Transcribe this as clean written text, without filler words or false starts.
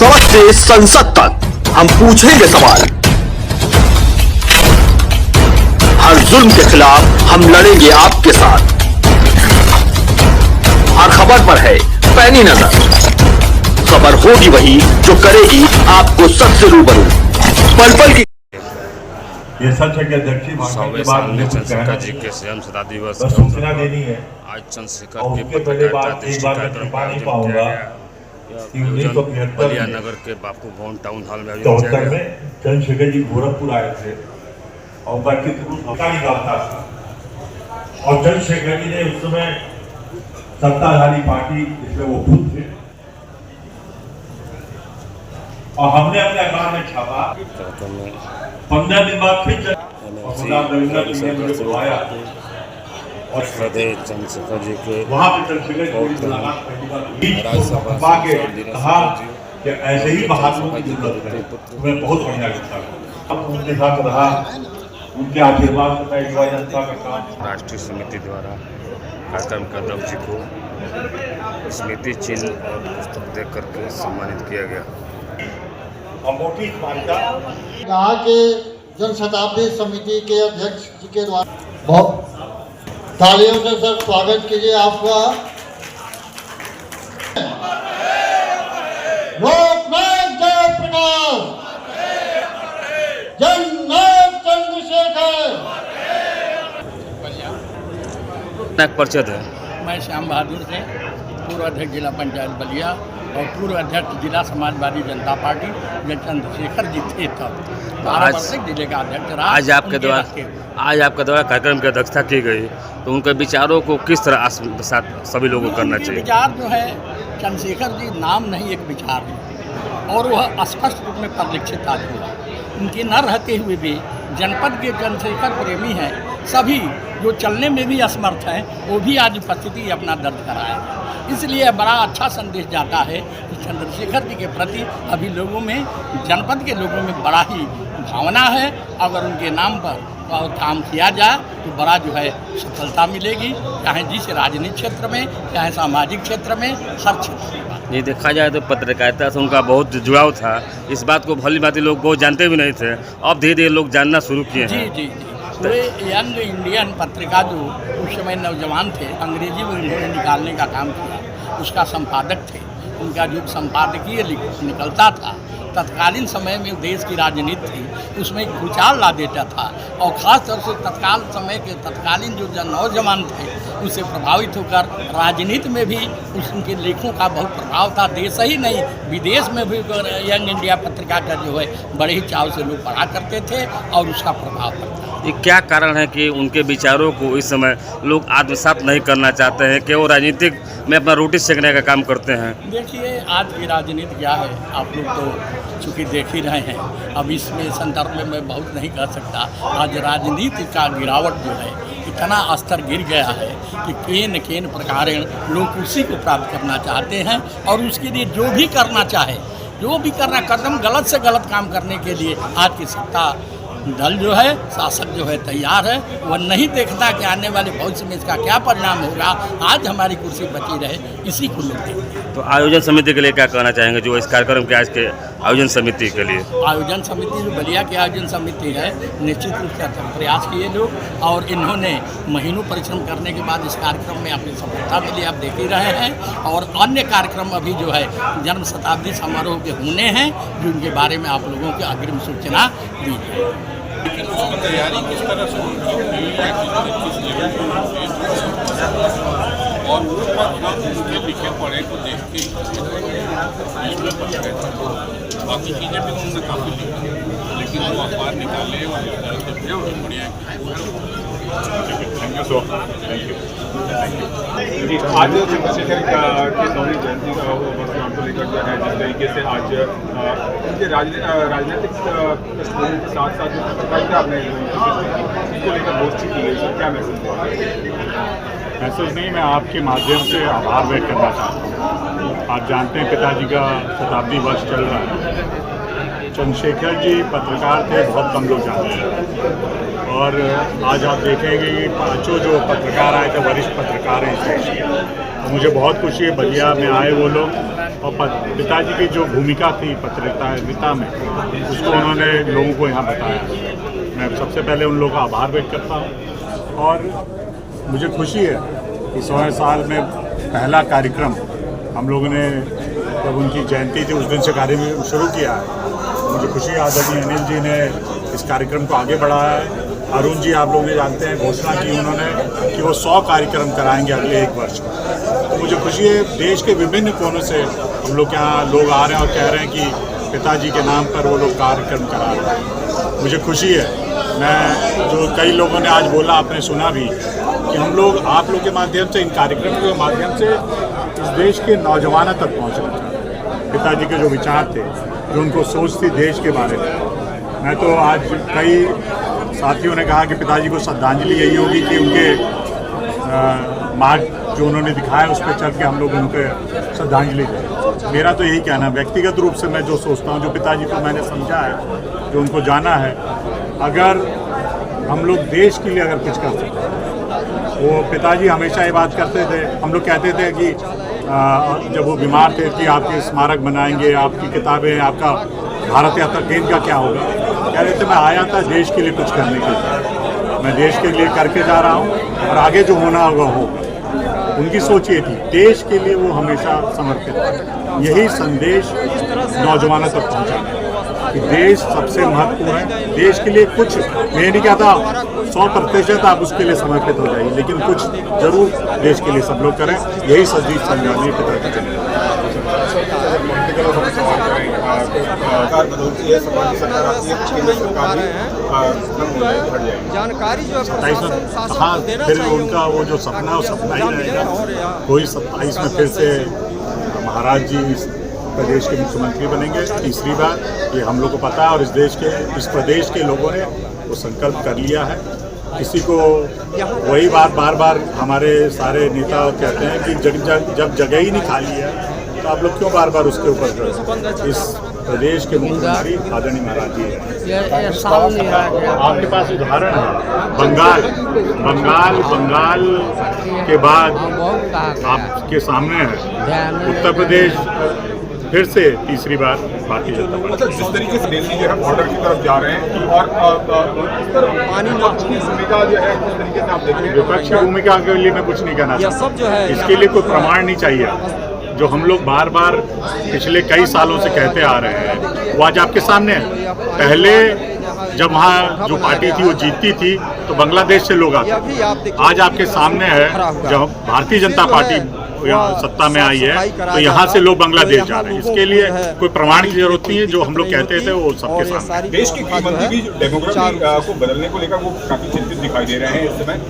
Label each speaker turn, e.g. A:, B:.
A: सड़क से संसद तक हम पूछेंगे सवाल। हर जुल्म के खिलाफ हम लड़ेंगे आपके साथ। हर खबर पर है पैनी नजर। खबर होगी वही जो करेगी आपको सच से रूबरू। पल पल की
B: ये सच है कि अध्यक्षीय भाषण के बाद
C: चंद्रशेखर जी के स्वयं शताब्दी दिवस
B: बस सूचना देनी है।
C: आज चंद्रशेखर
B: और
C: के
B: उसके पहले
C: पत्रकारिता
B: एक बार मैं छिपा नहीं पाऊंगा कि 1975
C: बलिया नगर के बापू भवन टाउन हॉल में आयोजित किया गया।
B: में चंद्रशेखर जी गोरखपुर आए थे और बाकी निकालता था और चंद्रशेखर जी ने उस समय सत्ताधारी पार्टी जिसमें वो खुद थे और हमने अपने अखबार में छापा। 15 दिन बाद फिर बुलाया और
C: चंद्रशेखर जी के
B: वहां पे चंद्रशेखर जी की मुलाकात पहली बार कहा कि ऐसे ही बहादुर की जरूरत है। तुम्हें बहुत बढ़िया लगता है। अब उनके साथ रहा, उनके आशीर्वाद से मैं युवा जनता का काम।
C: राष्ट्रीय समिति द्वारा कार्यक्रम के अध्यक्ष जी को स्मृति चिन्ह और पुस्तक दे करके सम्मानित किया गया।
B: मोटी स्मारिका
D: कहा कि जन शताब्दी समिति के अध्यक्ष जी के द्वारा बहुत तालियों से सर स्वागत कीजिए आपका। लोकनायक जयप्रकाश, जननायक चंद्रशेखर।
C: परिचय है।
E: मैं श्याम बहादुर से पूर्व अध्यक्ष जिला पंचायत बलिया और पूर्व अध्यक्ष जिला समाजवादी जनता पार्टी जब चंद्रशेखर जी थे तब जिले का अध्यक्ष रहा।
C: आज आपके द्वारा कार्यक्रम की अध्यक्षता की गई तो उनके विचारों को किस तरह साथ सभी लोगों को करना चाहिए?
E: विचार जो है चंद्रशेखर जी नाम नहीं एक विचार है और वह स्पष्ट रूप में परिलक्षित आज हुआ। उनके न रहते हुए भी जनपद के चंद्रशेखर प्रेमी हैं सभी जो चलने में भी असमर्थ हैं वो भी आज उपस्थिति अपना दर्ज कराए हैं। इसलिए बड़ा अच्छा संदेश जाता है कि चंद्रशेखर जी के प्रति अभी लोगों में जनपद के लोगों में बड़ा ही भावना है। अगर उनके नाम पर काम किया जाए तो बड़ा जो है सफलता मिलेगी, चाहे जिस राजनीतिक क्षेत्र में चाहे सामाजिक क्षेत्र में हर क्षेत्र में।
C: ये देखा जाए तो पत्रकारिता से उनका बहुत जुड़ाव था। इस बात को भली भांति लोग बहुत जानते भी नहीं थे, अब धीरे धीरे लोग जानना शुरू किए हैं।
E: जी। वे यंग इंडियन पत्रिका जो उस समय नौजवान थे, अंग्रेजी में उन्होंने निकालने का काम किया, उसका संपादक थे। उनका जो संपादकीय निकलता था तत्कालीन समय में देश की राजनीति थी उसमें एक भूचाल ला देता था और ख़ास तौर से तत्काल समय के तत्कालीन जो नौजवान थे उससे प्रभावित होकर राजनीति में भी उनके लेखों का बहुत प्रभाव था। देश ही नहीं विदेश में भी यंग इंडिया पत्रिका का जो है बड़े ही चाव से लोग पढ़ा करते थे और उसका प्रभाव पड़ता।
C: ये क्या कारण है कि उनके विचारों को इस समय लोग आत्मसात नहीं करना चाहते हैं कि वो राजनीतिक में अपना रोटी सेकने का काम करते हैं?
E: देखिए आज की राजनीति क्या है आप लोग तो चूँकि देख ही रहे हैं। अब इसमें संदर्भ में मैं बहुत नहीं कह सकता। आज राजनीति का गिरावट जो है इतना स्तर गिर गया है कि केन प्रकार लोग उसी को प्राप्त करना चाहते हैं और उसके लिए जो भी करना चाहे जो भी करना कदम गलत से गलत काम करने के लिए आज की सत्ता दल जो है शासक जो है तैयार है। वह नहीं देखता कि आने वाले भविष्य में इसका क्या परिणाम होगा। आज हमारी कुर्सी बची रहे इसी को लोग देखते हैं।
C: तो आयोजन समिति के लिए क्या कहना चाहेंगे जो इस कार्यक्रम के आज के आयोजन समिति के लिए?
E: आयोजन समिति जो बलिया की आयोजन समिति है निश्चित रूप से प्रयास किए लोग और इन्होंने महीनों परिश्रम करने के बाद इस कार्यक्रम में अपनी सफलता के लिए आप देख ही रहे हैं। और अन्य कार्यक्रम अभी जो है जन्म शताब्दी समारोह के होने हैं जिनके बारे में आप लोगों को अग्रिम सूचना दी जाएगी।
F: उसकी तैयारी किस तरह से और उस पर हम उसके लिखे पढ़े को देख के बाकी चीज़ें भी उन्होंने काफ़ी ली, लेकिन वो अखबार निकाले और बढ़िया
B: thank you so thank you जी। आज चंद्रशेखर की 100वीं जयंती का वर्षगांठ को लेकर जो है जिस तरीके से आज उनके राजनीतिक पृष्ठभूमि के साथ साथ जो पत्रकारिता आपने इसको लेकर गोष्ठी की गई, सर क्या मैसेज दिया?
G: मैसेज नहीं, मैं आपके माध्यम से आभार व्यक्त करना चाहता हूँ। आप जानते हैं पिताजी का शताब्दी वर्ष चल रहा है। चंद्रशेखर जी पत्रकार थे, बहुत कम लोग जानते हैं, और आज आप देखेंगे कि पांचों जो पत्रकार आए थे वरिष्ठ पत्रकार हैं इस देश के। तो मुझे बहुत खुशी है बलिया में आए वो लोग, और पिताजी की जो भूमिका थी पत्रकारिता में उसको उन्होंने लोगों को यहाँ बताया। मैं सबसे पहले उन लोगों का आभार व्यक्त करता हूँ, और मुझे खुशी है कि 100वें साल में पहला कार्यक्रम हम लोगों ने जब उनकी जयंती थी उस दिन से कार्यक्रम शुरू किया है। मुझे खुशी है आदरणीय अनिल जी ने इस कार्यक्रम को आगे बढ़ाया है। अरुण जी आप लोग भी जानते हैं, घोषणा की उन्होंने कि वो 100 कार्यक्रम कराएंगे अगले 1 वर्ष में। तो मुझे खुशी है देश के विभिन्न कोनों से हम लोग यहाँ लोग आ रहे हैं और कह रहे हैं कि पिताजी के नाम पर वो लोग कार्यक्रम करा रहे हैं। मुझे खुशी है। मैं जो कई लोगों ने आज बोला, आपने सुना भी, कि हम लोग आप लोग के माध्यम से, इन कार्यक्रमों के माध्यम से इस देश के नौजवानों तक पहुँचना चाहते हैं। पिताजी के जो विचार थे, जो उनको सोच थी देश के बारे में। मैं तो आज कई साथियों ने कहा कि पिताजी को श्रद्धांजलि यही होगी कि उनके मार्ग जो उन्होंने दिखाया उस पर चल के हम लोग उनको श्रद्धांजलि दें। मेरा तो यही कहना है, व्यक्तिगत रूप से मैं जो सोचता हूँ, जो पिताजी को मैंने समझा है, जो उनको जाना है, अगर हम लोग देश के लिए अगर कुछ कर सकते हैं, वो पिताजी हमेशा ये बात करते थे। हम लोग कहते थे कि जब वो बीमार थे कि आपके स्मारक बनाएंगे, आपकी किताबें, आपका भारत यात्रा केंद्र का क्या होगा। कह रहे थे मैं आया था देश के लिए कुछ करने के लिए, मैं देश के लिए करके जा रहा हूँ और आगे जो होना होगा होगा। उनकी सोच ये थी, देश के लिए वो हमेशा समर्पित थे। यही संदेश नौजवानों तक पहुँचा कि देश सबसे महत्वपूर्ण है। देश के लिए कुछ, मैं नहीं कहता 100% आप उसके लिए समर्पित हो जाइए, लेकिन कुछ जरूर देश के लिए सब लोग करें। यही सदी संजानी पिताजी के लिए।
H: जानकारी जो
G: हाँ, फिर उनका वो जो सपना वो सपना ही रहेगा। कोई 27 में फिर से महाराज जी प्रदेश के मुख्यमंत्री बनेंगे तीसरी बार, ये हम लोग को पता है। और इस प्रदेश के लोगों ने वो संकल्प कर लिया है। किसी को वही बात बार बार हमारे सारे नेता कहते हैं कि जब जगह ही नहीं खाली है तो आप लोग क्यों बार बार उसके ऊपर करें। इस प्रदेश के मुख्यमंत्री आदरणीय महाराज जी हैं। आपके पास उदाहरण है बंगाल के बाद आपके सामने है उत्तर प्रदेश, फिर से तीसरी बार भारतीय जनता पार्टी।
B: जिस तरीके से दिल्ली जो है बॉर्डर की तरफ जा रहे हैं और पानी की भूमिका जो है किस तरीके से आप देख रहे हैं?
G: विपक्ष की भूमिका के लिए मैं कुछ नहीं कहना चाहता। इसके लिए कोई प्रमाण नहीं चाहिए। जो हम लोग बार बार पिछले कई सालों से कहते आ रहे हैं वो आज आपके सामने है। पहले जब वहाँ जो पार्टी थी वो जीतती थी तो बांग्लादेश से लोग आते। आज आपके सामने है जब भारतीय जनता पार्टी सत्ता में आई है तो यहाँ से लोग बांग्लादेश जा रहे हैं। इसके लिए कोई प्रमाण की जरूरत नहीं है। जो हम लोग कहते थे वो सबके सामने।
B: देश की गृह मंत्री भी डेमोग्राफी को बदलने को लेकर वो काफी चिंतित दिखाई दे रहे हैं इस समय।